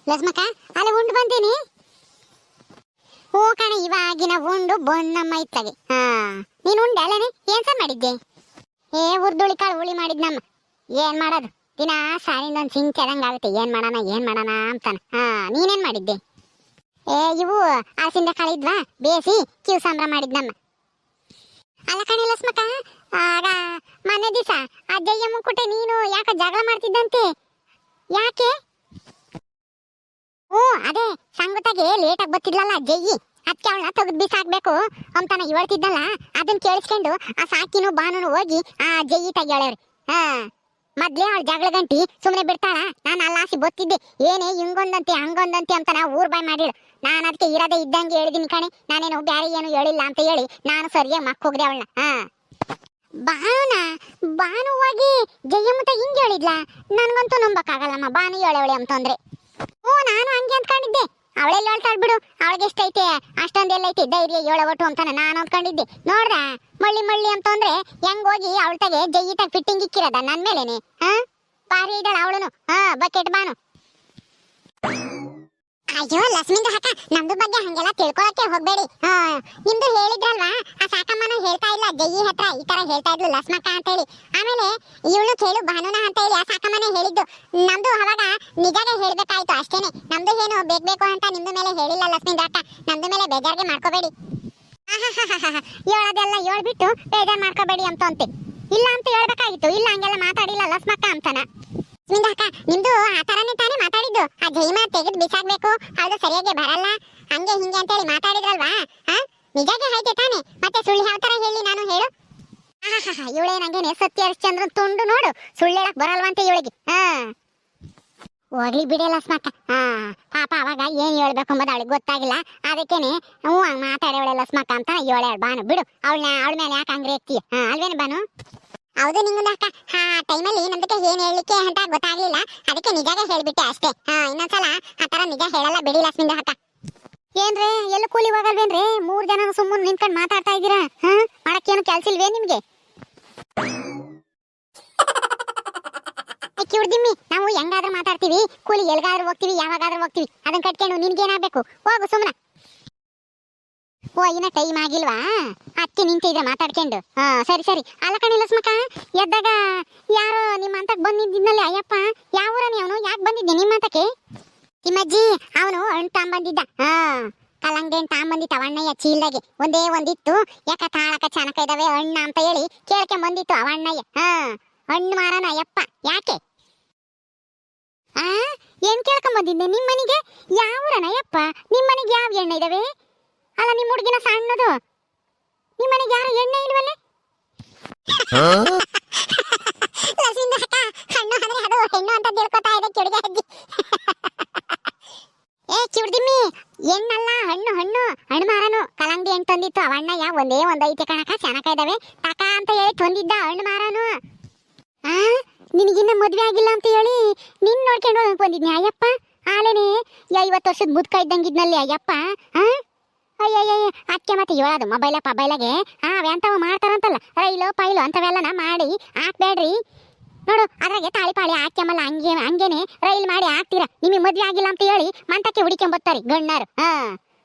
ಲಸ್ಮಕ್ಕ ಅಲ್ಲಿ ಉಂಡು ಬಂದೀನಿ. ಹೂ ಕಣ, ಇವಾಗಿನ ಉಂಡು ಬೊನ್ನಮ್ಮ ಇತ್ತಗೆ. ನೀನು ಉಂಡೆ ಅಲ್ಲೇನೆ? ಏನ್ ಸಹ ಮಾಡಿದ್ದೆ? ಉರ್ದುಳಿ ಕಾಳು ಹುಳಿ ಮಾಡಿದ್ನಮ್ಮ. ಏನ್ ಮಾಡೋದು, ದಿನ ಸಾಲಿಂದೊಂದು ಸಿಂಕ್ ಆಗುತ್ತೆ. ಏನ್ ಮಾಡೋಣ ಅಂತಾನ. ನೀನೇನ್ ಮಾಡಿದ್ದೆ? ಇವು ಹಲಸಿಂದ ಕಾಳಿದ್ವಾ, ಬೇಸಿ ಕಿವು ಸಾಂಬ್ರ ಮಾಡಿದ್ನಮ್ಮ. ಅಲ್ಲ ಕಣೆ ಲಸ್ಮಕ್ಕ, ಆಗ ಮೊನ್ನೆ ದಿವಸ ಆ ಜಯ್ಯಮ್ಮ ಕುಟೆ ನೀನು ಯಾಕೆ ಜಗಳ ಮಾಡ್ತಿದ್ದಂತೆ, ಯಾಕೆ? ಅದೇ ಸಂಗತಾಗೆ ಲೇಟಾಗಿ ಬರ್ತಿದ್ಲಲ್ಲ ಜಯ್ಯಿ, ಅದಕ್ಕೆ ಅವಳನ್ನ ತೆಗೆದು ಬಿಸಾಕ್ಬೇಕು ಅಂತಾನ ಹೇಳ್ತಿದ್ದಲ್ಲ. ಅದನ್ನ ಕೇಳಿಸ್ಕೊಂಡು ಆ ಸಾಕಿನೂ ಬಾನು ಹೋಗಿ ಆ ಜಯ್ಯಿ ತೆಗ್ಯಾಳವ್ರಿ. ಮೊದ್ಲೇ ಅವಳು ಜಗಳ ಗಂಟಿ ಸುಮ್ಮನೆ ಬಿಡ್ತಾಳ? ನಾನು ಅಲ್ಲಾಸಿ ಗೊತ್ತಿದ್ದೆ, ಏನೇ ಹಿಂಗೊಂದಂತೆ ಹಂಗೊಂದಂತೆ ಅಂತ ನಾವು ಊರ್ ಬಾಯ್ ಮಾಡಿಳು. ನಾನು ಅದಕ್ಕೆ ಇರೋದೇ ಇದ್ದಂಗೆ ಹೇಳಿದೀನಿ ಕಣೆ, ನಾನೇನು ಬೇರೆ ಏನು ಹೇಳಿಲ್ಲ ಅಂತ ಹೇಳಿ ನಾನು ಸರಿಯಾಗಿ ಮಕ್ಕೋಗ್ದೆ ಅವಳನ್ನ. ಭಾನುವಾಗಿ ಜಯಮ್ಮತ ಹಿಂಗೆ ಹೇಳಿದ್ಲ? ನನ್ಗಂತೂ ನಂಬಕ್ಕಾಗಲ್ಲಮ್ಮ, ಭಾನು ಹೇಳವಳೆ ಅಂತಂದ್ರೆ. ನಾನು ಹಂಗೆ ಅಂದ್ಕೊಂಡಿದ್ದೆ. ಅವಳೆಲ್ಲ ಹೇಳ್ತಾಳ್ ಬಿಡು, ಅವಳಿಗೆ ಎಷ್ಟೈತೆ ಅಷ್ಟೊಂದೆಲ್ಲ ಐತೆ ಧೈರ್ಯ ಹೇಳವಟ್ಟು ಅಂತ ನಾನು ಅಂದ್ಕೊಂಡಿದ್ದೆ. ನೋಡ್ದ ಮಳ್ಳಿ ಅಂತಂದ್ರೆ ಹೆಂಗ್ ಹೋಗಿ ಅವಳ ತಗೆ ಜಯ್ಯಿತಾಗ ಫಿಟ್ಟಿಂಗ್ ಇಕ್ಕಿರೋದ ನನ್ ಮೇಲೇನೆ. ಪಾರಿ ಇದ್ದಾಳ ಅವಳನು, ಬಕೆಟ್ ಬಾನು. ಅಯ್ಯೋ ಲಕ್ಷ್ಮಿಂದ ಹಾಕ, ನಮ್ದು ಬಗ್ಗೆ ಹಂಗೆಲ್ಲ ತಿಳ್ಕೊಳಕ್ಕೆ ಹೋಗ್ಬೇಡಿ. ನಿಮ್ದು ಹೇಳಿದ್ರಲ್ವಾ, ಆ ಸಾಕಮ್ಮನ ಹೇಳ್ತಾ ಇಲ್ಲ ಜಯ್ಯಿ ಹತ್ರ ಈ ತರ ಹೇಳ್ತಾ ಇದ್ಲು ಲಸ್ಮಕ್ಕ ಅಂತ ಹೇಳಿ. ಆಮೇಲೆ ಇವಳು ಕೇಳು ಭಾನುನ ಅಂತ ಹೇಳಿ ಆ ಸಾಕಮ್ಮನೇ ಹೇಳಿದ್ದು. ನಮ್ದು ಅವಾಗ ನಿಜಾಗೆ ಹೇಳ್ಬೇಕಾಯ್ತು ಅಷ್ಟೇನೆ. ನಮ್ದು ಏನು ಬೇಕು ಅಂತ ನಿಮ್ದು ಮೇಲೆ ಹೇಳಿಲ್ಲ ಲಕ್ಷ್ಮಿಂದ ಅಕ್ಕ, ನಮ್ದು ಮೇಲೆ ಬೇಜಾರ್ಗೆ ಮಾಡ್ಕೋಬೇಡಿ. ಹೇಳೋದೆಲ್ಲ ಹೇಳ್ಬಿಟ್ಟು ಬೇಜಾರ್ ಮಾಡ್ಕೋಬೇಡಿ ಅಂತ ಅಂತೆ. ಇಲ್ಲ ಅಂತ ಹೇಳ್ಬೇಕಾಗಿತ್ತು, ಇಲ್ಲ ಹಂಗೆಲ್ಲ ಮಾತಾಡಿಲ್ಲ ಲಸ್ಮಕ್ಕ ಅಂತಾನ. ಅಕ್ಕ ನಿಮ್ದು ಆ ತರನೇ ತಾನೇ ಮಾತಾಡಿದ್ದು, ಆ ಜೈಮ ತೆಗೆದು ಬಿಸಾಕ್ಬೇಕು, ಅದು ಸರಿಯಾಗಿ ಬರಲ್ಲ ಹಂಗೆ ಹಿಂಗೆ ಅಂತ ಹೇಳಿ ಮಾತಾಡಿದ್ರಲ್ವಾ? ನಿಜಾಗೆ ಆಯ್ತೆ ತಾನೆ, ಮತ್ತೆ ಸುಳ್ಳು ಯಾವ ತರ ಹೇಳಿ ನಾನು ಹೇಳು? ಇವಳೇ ನಂಗೇನೆ ಸತ್ಯ ಹರಿಶ್ಚಂದ್ರ ತುಂಡು ನೋಡು, ಸುಳ್ಳು ಹೇಳಕ್ ಬರಲ್ವಂತೆ ಇವಳಿಗೆ. ಹೋಗ್ಲಿ ಬಿಡಿ ಲಸ್ಮಕ್ಕ. ಪಾಪ ಅವಾಗ ಏನ್ ಹೇಳ್ಬೇಕು ಅಂಬುದು ಅವಳಿಗೆ ಗೊತ್ತಾಗಿಲ್ಲ, ಅದಕ್ಕೇನೆ ಹ್ಞೂ ಹಂಗ ಮಾತಾಡವಳೆ ಲಸ್ಮಕ್ಕ ಅಂತ ಹೇಳ. ಬಾನು ಬಿಡು, ಅವಳ ಮೇಲೆ ಯಾಕೆ ಹಂಗ್ರೆ ಎತ್ತೀಯ? ಅಲ್ವೇನು ಬಾನು? ಹೌದು ನಿಂಗಂದ ಅಕ್ಕ, ಆ ಟೈಮಲ್ಲಿ ನಮ್ದಕ್ಕೆ ಏನ್ ಹೇಳಲಿಕ್ಕೆ ಅಂತ ಗೊತ್ತಾಗ್ಲಿಲ್ಲ, ಅದಕ್ಕೆ ನಿಜಾಗೆ ಹೇಳ್ಬಿಟ್ಟೆ ಅಷ್ಟೇ. ಇನ್ನೊಂದ್ಸಲ ಆ ತರ ನಿಜ ಹೇಳಲ್ಲ ಬಿಡಿ ಲಕ್ಷ್ಮಿಂದ ಅಕ್ಕ. ಏನ್ರಿ ಎಲ್ಲ ಕೂಲಿ ಹೋಗಲ್ವೇನ್ರಿ? 3 ಜನ ಸುಮ್ಮನೆ ನಿಂತ್ಕೊಂಡು ಮಾತಾಡ್ತಾ ಇದ್ದೀರಾ? ಮಾಡಕ್ಕೇನು ಕೆಲ್ಸ ಇಲ್ವೇ ನಿಮ್ಗೆ? ಕಿಡ್ದಿಮ್ಮಿ, ನಾವು ಹೆಂಗಾದ್ರೂ ಮಾತಾಡ್ತೀವಿ, ಕೂಲಿ ಎಲ್ಗಾದ್ರೂ ಹೋಗ್ತೀವಿ, ಯಾವಾಗಾದ್ರೂ ಹೋಗ್ತೀವಿ. ಅದನ್ನ ಕಟ್ಕೊಂಡು ನಿನ್ಗೇನಾಗ್ಬೇಕು? ಹೋಗು ಸುಮ್ಮನೆ. ಇನ್ನ ಟೈಮ್ ಆಗಿಲ್ವಾ? ಅಕ್ಕಿ ನಿಂತಿದ್ರೆ ಮಾತಾಡ್ಕೊಂಡು. ಸರಿ. ಅಲ್ಲ ಕಣಿ ಲಸ್ಮಕ್ಕ, ಎದ್ದಾಗ ಯಾರೋ ನಿಮ್ಮ ಅಂತಕ್ಕೆ ಬಂದಿದ್ನಲ್ಲಿ ಅಯ್ಯಪ್ಪ, ಯಾವ ಊರನೇ ಅವನು? ಯಾಕೆ ಬಂದಿದ್ದೆ ನಿಮ್ಮ ಅಂತಕ್ಕೆ? ತಿಮ್ಮಜ್ಜಿ ಅವನು ಹಣ್ಣು ತಾಂಬಂದಿದ್ದ. ಕಲ್ಲಂಗಡಿ ಹಣ್ಣು ತಾಂಬಂದಿತ್ತು ಅವಣ್ಣಯ್ಯ ಚೀಲ್ದಾಗೆ. ಒಂದೇ ಒಂದಿತ್ತು, ಯಾಕ ತಾಳಕ ಚನಕ ಇದಾವೆ ಹಣ್ಣು ಅಂತ ಹೇಳಿ ಕೇಳ್ಕೆ ಬಂದಿತ್ತು ಅವಣ್ಣಯ್ಯ. ಹಣ್ಣು ಮಾರನ ಅಯ್ಯಪ್ಪ. ಯಾಕೆ ಏನ್ ಕೇಳ್ಕೊಂಬಂದಿದ್ದೆ ನಿಮ್ಮ ಮನೆಗೆ? ಯಾವ ಊರನಯ್ಯಪ್ಪ? ನಿಮ್ಮ ಮನೆಗೆ ಯಾವ ಎಣ್ಣೆ ಇದಾವೆ? ಅಲ್ಲ ನಿಮ್ಮ ಹುಡುಗಿನ ಸಣ್ಣದು, ನಿಮ್ಮ ಮನೆಗೆ ಯಾರು ಎಣ್ಣೆ ಇಲ್ವಲ್ಲ? ಲಕ್ಷ್ಮಿಂದ ಅಕ್ಕ, ಹಣ್ಣು ಅಂದ್ರೆ ಅದು ಹೆಣ್ಣು ಅಂತ ತಿಳ್ಕೊತಾ ಇದೆ ಕಿಡಿಗೆ ಅಜ್ಜಿ. ಕಿಡ್ದಿಮ್ಮಿ, ಎಣ್ಣಲ್ಲ ಹಣ್ಣು ಮಾರನು. ಕಲ್ಲಂಗಡಿ ಹಣ್ಣು ತಂದಿತ್ತು ಅವಣ್ಣಯ್ಯ, ಒಂದೇ ಒಂದೈತೆ ಕಣಕ, ಚೆನ್ನಾಕ ಇದಾವೆ ತಕ ಅಂತ ಹೇಳಿ ತಂದಿದ್ದ ಹಣ್ಣು ಮಾರನು. ನಿನಗಿನ್ನ ಮದ್ವೆ ಆಗಿಲ್ಲ ಅಂತ ಹೇಳಿ ನಿನ್ ನೋಡ್ಕೊಂಡು ಬಂದಿದ್ನಿ ಅಯ್ಯಪ್ಪ. ಆಲೇನೆ 50 ವರ್ಷದ ಮುದ್ಕ ಇದ್ದಂಗಿದ್ನಲ್ಲಿ ಅಯ್ಯಪ್ಪ. ಅಯ್ಯಯ್ಯ ಅದಕ್ಕೆ ಮತ್ತೆ ಹೇಳೋದು ಮೊಬೈಲಾಗೆ ಅವಂತವ ಮಾಡ್ತಾರಂತಲ್ಲ, ರೈಲು ಪೈಲು ಅಂತವೆಲ್ಲನ ಮಾಡಿ ಹಾಕ್ಬೇಡ್ರಿ. ನೋಡು ಅದ್ರಾಗೆ ತಾಳಿ ಪಾಳಿ ಹಾಕ್ಯಮಲ್ಲ, ಹಂಗೇನೆ ರೈಲ್ ಮಾಡಿ ಹಾಕ್ತೀರಾ. ನಿಮಗೆ ಮದ್ವೆ ಆಗಿಲ್ಲ ಅಂತ ಹೇಳಿ ಮಂತಕ್ಕೆ ಹುಡಿಕೊಂಬತ್ತಾರೆ ಗಣ್ಣರು.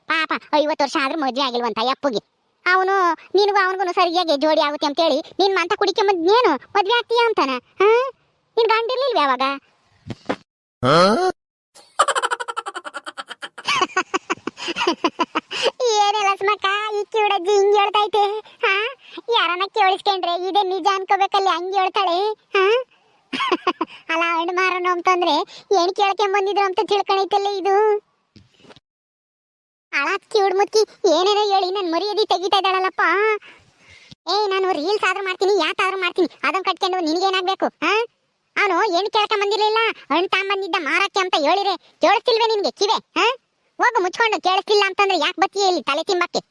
ಪಾಪ 50 ವರ್ಷ ಆದ್ರೂ ಮದ್ವೆ ಆಗಿಲ್ವಂತ ಅಯ್ಯಪ್ಪಗೆ. ಅವನು ನಿನಗೂ ಅವನಿಗೂ ಸರಿಯಾಗಿ ಜೋಡಿ ಆಗುತ್ತೆ ಅಂತೇಳಿ ನಿನ್ ಮಂತ ಕುಡಿಕೊಂಬಂದೇನು ಮದ್ವೆ ಆಗ್ತೀಯ ಅಂತಾನ? ನಿನ್ ಗಂಡಿರ್ಲಿಲ್ವ ಯಾವಾಗ? ಏನೇ ಲಕ್ಷ್ಮಕ್ಕ, ಈ ಕಿವಿಡಜ್ಜಿ ಹಿಂಗ್ ಹೇಳ್ತೈತೆ? ಯಾರನ್ನ ಕೇಳಿಸ್ಕೊಂಡ್ರೆ ಇದೇ ನಿಜ ಅನ್ಕೋಬೇಕಲ್ಲಿ, ಹಂಗೆ ಹೇಳ್ತಾಳೆ. ಅಲ್ಲ ಹಣ್ಣು ಮಾರೋಣ ಅಂತಂದ್ರೆ ಏನ್ ಕೇಳ್ಕೊಂಬಂದಿದ್ರು ಅಂತ ತಿಳ್ಕೊಂಡೈತಲ್ಲ ಇದು. ಅಳತ್ ಕಿವಿಡ್ ಮುತ್ತಿ ಏನೇನೋ ಹೇಳಿ ನನ್ ಮರ್ಯಾದೆ ತೆಗಿತಾ ಇದ್ದಾಳಲ್ಲಪ್ಪ. ನಾನು ರೀಲ್ಸ್ ಆದ್ರೂ ಮಾಡ್ತೀನಿ, ಯಾಕಾದ್ರೂ ಮಾಡ್ತೀನಿ, ಅದನ್ನ ಕಟ್ಕೊಂಡು ನಿನ್ಗೇನಾಗ್ಬೇಕು? ಅವನು ಏನು ಕೇಳ್ಕೊಂಬಂದಿರ್ಲಿಲ್ಲ, ಹಣ್ಣು ತಾಂಬಂದಿದ್ದ ಮಾರಕ್ಕೆ ಅಂತ ಹೇಳಿರೆ ಕೇಳಿಸ್ತಿಲ್ವೇ ನಿನ್ಗೆ ಕಿವೆ? ಹೋಗು ಮುಚ್ಕೊಂಡು. ಕೇಳಿಸ್ತಿಲ್ಲ ಅಂತಂದ್ರೆ ಯಾಕೆ ಬತ್ತೀಯ ಇಲ್ಲಿ ತಲೆ ತಿಂಬಕ್ಕೆ?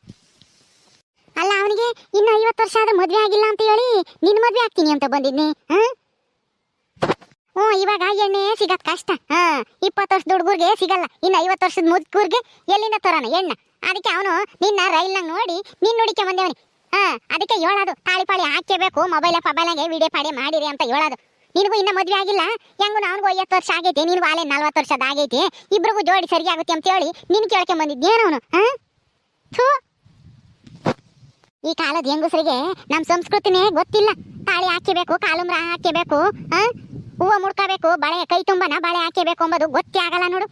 ಅಲ್ಲ ಅವನಿಗೆ ಇನ್ನು 50 ವರ್ಷ ಆದ್ರೂ ಮದ್ವೆ ಆಗಿಲ್ಲ ಅಂತ ಹೇಳಿ ನಿನ್ ಮದ್ವೆ ಆಗ್ತೀನಿ ಅಂತ ಬಂದಿದ್ನಿ. ಇವಾಗ ಎಣ್ಣೆ ಸಿಗತ್ ಕಷ್ಟ. 20 ವರ್ಷದ ಹುಡುಗರ್ಗೆ ಸಿಗಲ್ಲ, ಇನ್ನು 50 ವರ್ಷದ ಮುದುಕರ್ಗೆ ಎಲ್ಲಿಂದ ತರೋಣ ಎಣ್ಣ? ಅದಕ್ಕೆ ಅವನು ನಿನ್ನ ರೈಲ್ನಾಗ ನೋಡಿ ನಿನ್ನ ಹುಡಿಕೆ ಬಂದೇವನಿ. ಅದಕ್ಕೆ ಹೇಳೋದು ತಾಳಿ ಪಾಳಿ ಹಾಕಬೇಕು, ಮೊಬೈಲಾಗೆ ವಿಡಿಯೋ ಪಾಡಿ ಮಾಡಿರಿ ಅಂತ ಹೇಳೋದು. ನಿನಗೂ ಇನ್ನ ಮದ್ವೆ ಆಗಿಲ್ಲ, ಹೆಂಗು ನನಗೂ 50 ವರ್ಷ ಆಗೈತಿ, ನಿನಗೂ ಆಲೆ 40 ವರ್ಷದ ಆಗೈತಿ, ಇಬ್ರಿಗೂ ಜೋಡಿ ಸರಿ ಆಗುತ್ತೆ ಅಂತ ಹೇಳಿ ನಿನ್ ಕೇಳ್ಕೊಂಡ್ ಬಂದಿದ್ದೇನವನು. ಥೂ, ಈ ಕಾಲದ ಹೆಂಗಸರಿಗೆ ನಮ್ ಸಂಸ್ಕೃತಿನೇ ಗೊತ್ತಿಲ್ಲ. ತಾಳಿ ಹಾಕಿಬೇಕು, ಕಾಲುಂಗ್ರ ಹಾಕಿಬೇಕು, ಹೂವ ಮುಡ್ಕೋಬೇಕು, ಬಳೆ ಕೈ ತುಂಬನ ಬಳೆ ಹಾಕಬೇಕು ಅಂಬೋದು ಗೊತ್ತೇ ಆಗಲ್ಲ ನೋಡು.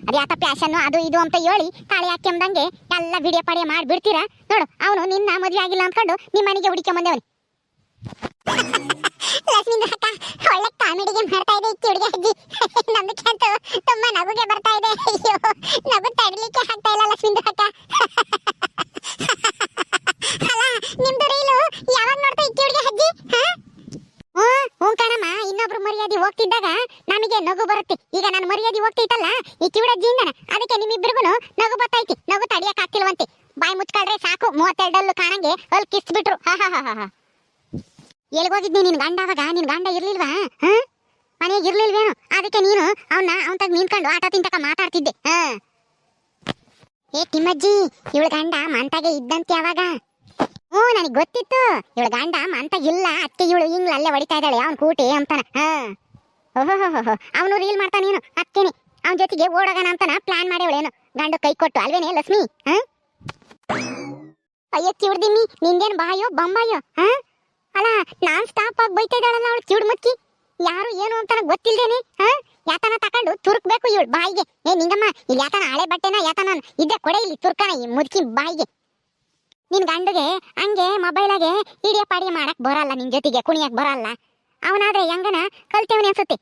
ಅದ್ಯಾತ ಪ್ಯಾಶನ್ ಅದು ಇದು ಅಂತ ಹೇಳಿ ತಾಳಿ ಹಾಕ್ಯಂದಂಗೆ ಎಲ್ಲ ವಿಡಿಯೋ ಪಡಿಯ ಮಾಡ್ಬಿಡ್ತೀರಾ ನೋಡು. ಅವನು ನಿನ್ನ ಮದ್ವೆ ಆಗಿಲ್ಲ ಅಂದ್ಕೊಂಡು ನಿಮ್ಮ ಮನೆಗೆ ಹುಡುಕೊಂಬಂದವನಿ. ಲಕ್ಷ್ಮೀಂದ್ರ ಅಕ್ಕ ಒಳ್ಳೆ ಕಾಮಿಡಿಗೆ ಮಾಡ್ತಾ ಇದೆ ಈ ಹುಡುಗಿ ಅಜ್ಜಿ. ನಮಗೆ ಅಂತೂ ತುಂಬಾ ನಗುಗೆ ಬರ್ತಾ ಇದೆ. ಅಯ್ಯೋ, ನಗು ತಡಲಿಕ್ಕೆ ಆಗ್ತಾ ಇಲ್ಲ ಲಕ್ಷ್ಮೀಂದ್ರ ಅಕ್ಕ. ಅಲ್ಲ, ನಿಮ್ದು ರೀಲು ಯಾವಾಗ ನೋಡ್ತಾ ಈ ಹುಡುಗಿ ಅಜ್ಜಿ? ಹ್ಞೂ ಕಣಮ್ಮ, ಇನ್ನೊಬ್ರು ಮರ್ಯಾದೆ ಹೋಗ್ತಿದ್ದಾಗ ನಮಗೆ ನಗು ಬರುತ್ತೆ. ಈಗ ನಾನು ಮರ್ಯಾದೆ ಹೋಗ್ತೈತಲ್ಲ ಈ ಕಿವಿಡಜ್ಜಿಯಿಂದನ, ಅದಕ್ಕೆ ನಿಮ್ಮಿಬ್ರಿಗೂ ನಗು ಬರ್ತೈತಿ. ನಗು ತಡಿಯಕ್ ಆಗ್ತಿಲ್ವಂತೆ. ಬಾಯಿ ಮುಚ್ಕೊಂಡ್ರೆ ಸಾಕು 32 ಕಾಣಂಗೆ ಅಲ್ಲಿ ಕಿಸ್ಬಿಟ್ರು. ಎಲ್ಲಿಗೋಗಿದ್ನಿ ನಿನ್ ಗಂಡ? ಅವಾಗ ನಿನ್ ಗಂಡ ಇರ್ಲಿಲ್ವಾ? ಮನೆಗೆ ಇರ್ಲಿಲ್ವೇನು? ಅದಕ್ಕೆ ನೀನು ಅವನ್ ತಗ ನಿಂತ್ಕೊಂಡು ಆಟ ತಿಂತಕ ಮಾತಾಡ್ತಿದ್ದೆ. ಏ ತಿಮ್ಮಜ್ಜಿ, ಇವಳ ಗಂಡ ಮಂತಾಗೆ ಇದ್ದಂತೆ ಅವಾಗ. ನನಗೆ ಗೊತ್ತಿತ್ತು ಇವಳ ಗಂಡ ಮಂತಾಗಿಲ್ಲ, ಅದಕ್ಕೆ ಇವಳು ಹಿಂಗ್ಲ ಅಲ್ಲೇ ಹೊಡಿತಾ ಇದ್ದಾಳೆ ಅವ್ನ್ ಕೂಟಿ ಅಂತಾನ. ಓಹೋ, ಅವನು ರೀಲ್ ಮಾಡ್ತಾನೇನು, ಅತ್ತೇನೆ ಅವನ ಜೊತೆಗೆ ಓಡೋಗಣ ಅಂತಾನ ಪ್ಲಾನ್ ಮಾಡ್ಯವಳೇನು ಗಂಡ ಕೈ ಕೊಟ್ಟು, ಅಲ್ವೇನೆ ಲಕ್ಷ್ಮಿ? ಅಯ್ಯೋ ಕಿವ್ದಿಮ್ಮಿ, ನಿಂದೇನ್ ಬಾಯೋ ಬೊಂಬಾಯೋ? ಅಲ್ಲ, ನಾನ್ ಸ್ಟಾಪ್ ಆಗಿ ಬೈತಾ ಇದ್ದಾಳಲ್ಲ ಅವಳು ಕಿವಿಡ್ ಮುಚ್ಚಿ. ಯಾರು ಏನು ಅಂತಾನ ಗೊತ್ತಿಲ್ದೇನೆ ಯಾತನ ತಕೊಂಡು ತುರ್ಕ್ಬೇಕು ಇವಳು ಬಾಯಿಗೆ. ಏ ನಿಂಗಮ್ಮ, ಇಲ್ಲಿ ಯಾತನ ಹಳೆ ಬಟ್ಟೆನ ಯಾತನ ಇದ್ದೆ ಕೊಡೆ, ಇಲ್ಲಿ ತುರ್ಕನ ಈ ಮುದುಕಿ ಬಾಯಿಗೆ. ನಿನ್ ಗಂಡಗೆ ಹಂಗೆ ಮೊಬೈಲಾಗೆ ಇಡಿಯ ಪಾಡಿಯ ಮಾಡಕ್ ಬರಲ್ಲ, ನಿನ್ ಜೊತೆಗೆ ಕುಣಿಯಕ್ ಬರಲ್ಲ. ಅವನಾದ್ರೆ ಹೆಂಗನ ಕಲ್ತೇವನಿ ಅನ್ಸುತ್ತೆ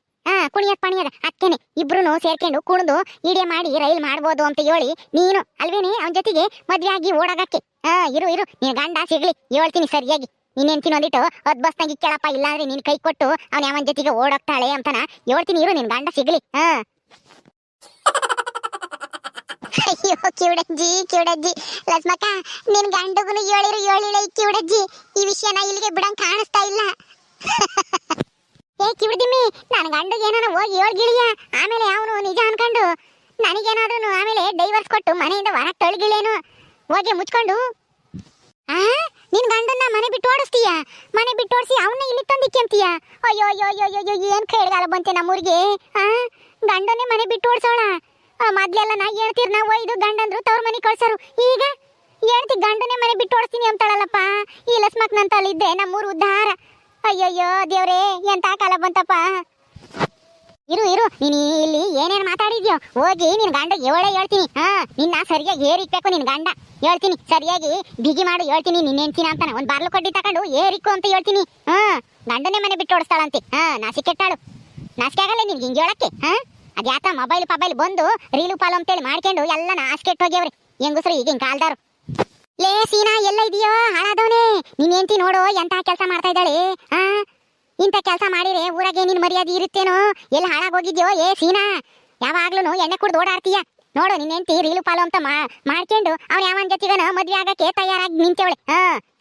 ಕುಣಿಯಕ್ ಪಣಿಯದ. ಅಕ್ಕೇನೆ ಇಬ್ರು ಸೇರ್ಕೊಂಡು ಕುಣಿದು ಇಡಿಯ ಮಾಡಿ ರೈಲ್ ಮಾಡ್ಬೋದು ಅಂತ ಹೇಳಿ ನೀನು ಅಲ್ವೇನೆ ಅವನ ಜೊತೆಗೆ ಮದ್ವೆ ಆಗಿ ಓಡಾಗಕ್ಕೆ. ಇರು ನಿನ್ ಗಂಡ ಸಿಗ್ಲಿ, ಹೇಳ್ತೀನಿ ಸರಿಯಾಗಿ. ನೀನೇನ್ ಒಂದಿಟ್ಟು ಅದ್ಬಸ್ತಾಗಿ ಕೇಳಪ್ಪ, ಇಲ್ಲಾಂದ್ರೆ ನೀನ್ ಕೈ ಕೊಟ್ಟು ಅವನ ಅವನ ಜೊತೆಗೆ ಓಡೋಗ್ತಾಳೆ ಅಂತಾನ ಹೇಳ್ತೀನಿ. ಇರು ನಿನ್ ಗಂಡ ಸಿಗ್ಲಿ. ಅಯ್ಯೋ ಕಿವುಡಜ್ಜಿ ಲಕ್ಷ್ಮಕ್ಕ, ನಿನ್ ಗಂಡಗುನು ಹೇಳಿಲ್ಲ ಈ ಕಿವುಡಜ್ಜಿ. ಈ ವಿಷಯನ ಇಲ್ಲಿಗೆ ಬಿಡಂಗ್ ಕಾಣಿಸ್ತಾ ಇಲ್ಲ. ಏ ಕಿವುಡ್ದಿಮ್ಮಿ, ನನ್ ಗಂಡಗೆ ಏನಾರ ಹೋಗಿ ಹೇಳ್ಗಿಳಿಯ, ಆಮೇಲೆ ಅವನು ನಿಜ ಅನ್ಕೊಂಡು ನನಗೇನಾದ್ರೂ ಆಮೇಲೆ ಡೈವರ್ಸ್ ಕೊಟ್ಟು ಮನೆಯಿಂದ ಹೊರಗೆ ತೊಳಗಿಳೇನು. ಹೋಗಿ ಮುಚ್ಕೊಂಡು ನಿನ್ ಗಂಡನ್ನ ಮನೆ ಬಿಟ್ಟು ಓಡಿಸ್ತೀಯ, ಮನೆ ಬಿಟ್ಟು ಓಡಿಸಿ ಅವನ್ನ ಇಲ್ಲಿ ತಂದಿಕ್ಕಂತೀಯ. ಅಯ್ಯೋ ಏನ್ ಕೈಗಾಲ ಬಂತೆ ನಮ್ಮೂರಿಗೆ. ಗಂಡನ್ನೇ ಮನೆ ಬಿಟ್ಟು ಓಡಿಸೋಳ. ಮೊದ್ಲೆಲ್ಲ ನಾ ಹೇಳ್ತೀರ್ ನಾವು ಒಯ್ದು ಗಂಡಂದ್ರು ತವ್ರ ಮನೆ ಕಳ್ಸರು. ಈಗ ಹೇಳ್ತಿ ಗಂಡನೇ ಮನೆ ಬಿಟ್ಟು ಓಡಿಸ್ತೀನಿ ಅಂತಾಳಲ್ಲಪ್ಪ. ಈ ಲಸ್ಮಕ್ನಂತ ಅಲ್ಲಿದ್ದೆ ನಮ್ಮೂರು ಉದ್ಧಾರ. ಅಯ್ಯಯ್ಯೋ ದೇವ್ರೇ, ಎಂತ ಕಾಲ ಬಂತಪ್ಪ. ಇರು ನೀನು ಇಲ್ಲಿ ಏನೇನ್ ಮಾತಾಡಿದ್ಯೋ ಹೋಗಿ ನಿನ್ ಗಂಡ ಹೇಳ್ತೀನಿ. ನಿನ್ನ ಸರಿಯಾಗಿ ಏರಿಕ್ಬೇಕು ನಿನ್ ಗಂಡ. ಹೇಳ್ತೀನಿ ಸರಿಯಾಗಿ ಬಿಗಿ ಮಾಡು ಹೇಳ್ತೀನಿ. ನಿನ್ನೆಂತಿನ ಅಂತಾನ ಒಂದ್ ಬಾರ್ಲು ಕಡ್ಡಿ ತಕೊಂಡು ಏರಿಕ್ಕು ಅಂತ ಹೇಳ್ತೀನಿ. ಗಂಡನೇ ಮನೆ ಬಿಟ್ಟು ಓಡಿಸ್ತಾಳಂತೆ. ನಾಸಿಕೆಟ್ಟಾಳು, ನಾಸಿಕೆ ಆಗಲ್ಲ ನಿನ್ಗೆ ಹಿಂಗೆ ಹೇಳಕ್ಕೆ. ಅದ್ಯಾತ ಮೊಬೈಲ್ ಬಂದು ರೀಲು ಪಾಲು ಅಂತೇಳಿ ಮಾಡ್ಕೊಂಡು ಎಲ್ಲ ನಾಸ್ಕೆಟ್ ಹೋಗ್ಯವ್ರಿ ಹೆಂಗಸ್ರು ಈಗಿನ ಕಾಲ್ದಾರು. ಲೇ ಸೀನಾ, ಎಲ್ಲ ಇದೆಯೋ ಹಾಳಾದವನೇ? ನೀನೇಂತಿ ನೋಡು ಎಂತ ಕೆಲಸ ಮಾಡ್ತಾ ಇದ್ದಾಳೆ. ಇಂಥ ಕೆಲಸ ಮಾಡಿದ್ರೆ ಊರಾಗೆ ನಿನ್ ಮರ್ಯಾದೆ ಇರುತ್ತೇನೋ? ಎಲ್ಲ ಹಾಳಾಗೋಗಿದ್ಯೋ ಏ ಸೀನಾ? ಯಾವಾಗ್ಲೂ ಎಣ್ಣೆ ಕುಡ್ದು ಓಡಾಡ್ತೀಯ ನೋಡು. ನಿನ್ನೆಂತಿ ರೀಲು ಪಾಲು ಅಂತ ಮಾಡ್ಕೊಂಡು ಅವ್ನ ಯಾವನ್ ಜೊತೆಗನ ಮದ್ವೆ ಆಗಕ್ಕೆ ತಯಾರಾಗಿ ನಿಂತೇವಳೆ.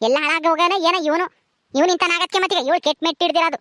ಎಲ್ಲ ಹಾಳಾಗಿ ಹೋಗೋಣ ಏನೋ ಇವನಿಂತನಾಗಕ್ಕೆ ಮತ್ತೆ ಇವಳು ಕೆಟ್ಟ ಮೆಟ್ಟಿಡ್ದಿರೋದು.